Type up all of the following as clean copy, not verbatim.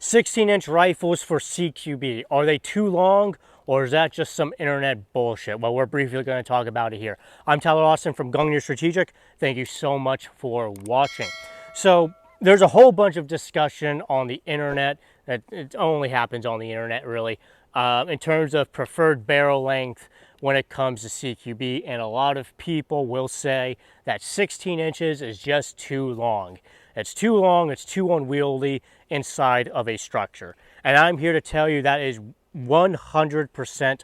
16-inch rifles for CQB. Are they too long, or is that just some internet bullshit? Well, we're briefly going to talk about it here. I'm Tyler Austin from Gungnir Strategic. Thank you so much for watching. So there's a whole bunch of discussion on the internet that it only happens on the internet, really, in terms of preferred barrel length when it comes to CQB, and a lot of people will say that 16 inches is just too long. It's too long, it's too unwieldy inside of a structure. And I'm here to tell you that is 100%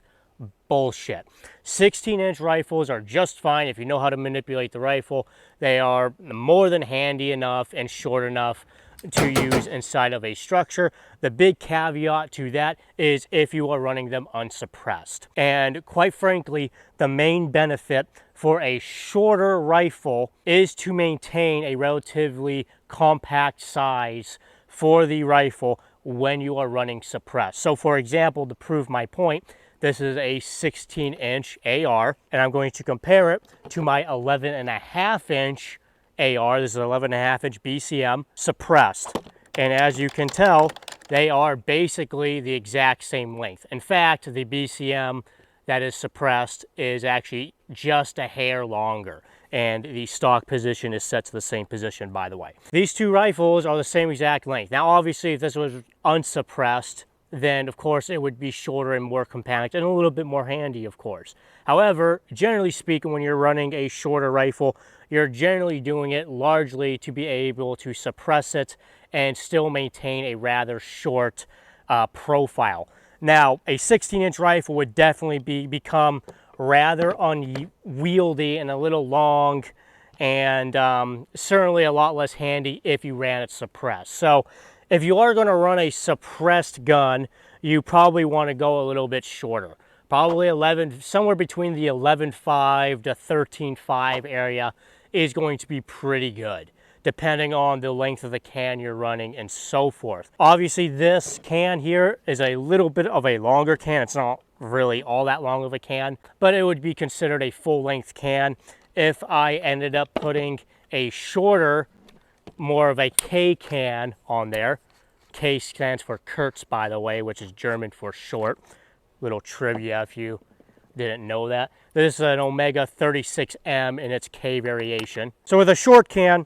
bullshit. 16-inch rifles are just fine if you know how to manipulate the rifle. They are more than handy enough and short enough to use inside of a structure. The big caveat to that is if you are running them unsuppressed. And quite frankly, the main benefit for a shorter rifle is to maintain a relatively compact size for the rifle when you are running suppressed. So for example, to prove my point, this is a 16-inch AR, and I'm going to compare it to my 11.5-inch AR. This is an 11.5-inch BCM suppressed. And as you can tell, they are basically the exact same length. In fact, the BCM that is suppressed is actually just a hair longer, and the stock position is set to the same position, by the way. These two rifles are the same exact length. Now, obviously, if this was unsuppressed, then of course it would be shorter and more compact and a little bit more handy, of course. However, generally speaking, when you're running a shorter rifle, you're generally doing it largely to be able to suppress it and still maintain a rather short profile. Now, a 16-inch rifle would definitely become rather unwieldy and a little long, and certainly a lot less handy if you ran it suppressed. So if you are going to run a suppressed gun, you probably want to go a little bit shorter. Probably somewhere between the 11.5 to 13.5 area is going to be pretty good, depending on the length of the can you're running and so forth. Obviously, this can here is a little bit of a longer can. It's not really all that long of a can, but it would be considered a full-length can if I ended up putting a shorter, more of a K can on there. K stands for Kurz, by the way, which is German for short. Little trivia if you didn't know that. This is an Omega 36M in its K variation. So with a short can,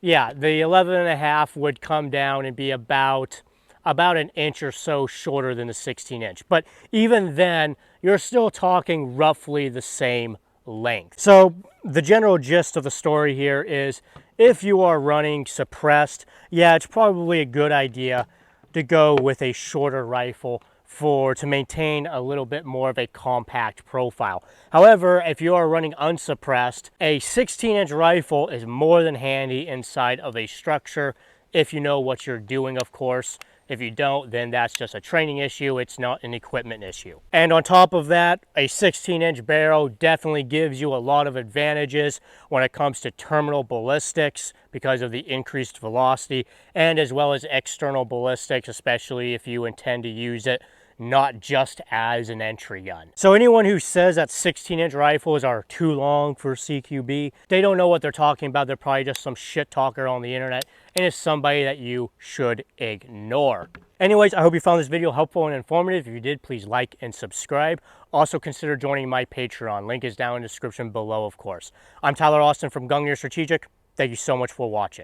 yeah, the 11.5 would come down and be about an inch or so shorter than the 16-inch. But even then, you're still talking roughly the same length. So the general gist of the story here is, if you are running suppressed, yeah, it's probably a good idea to go with a shorter rifle to maintain a little bit more of a compact profile. However, if you are running unsuppressed, a 16-inch rifle is more than handy inside of a structure if you know what you're doing, of course. If you don't, then that's just a training issue. It's not an equipment issue. And on top of that, a 16-inch barrel definitely gives you a lot of advantages when it comes to terminal ballistics because of the increased velocity, and as well as external ballistics, especially if you intend to use it not just as an entry gun. So anyone who says that 16-inch rifles are too long for CQB, they don't know what they're talking about. They're probably just some shit talker on the internet, and it's somebody that you should ignore. Anyways, I hope you found this video helpful and informative. If you did, please like and subscribe. Also consider joining my Patreon. Link is down in the description below, of course. I'm Tyler Austin from Gungnir Strategic. Thank you so much for watching.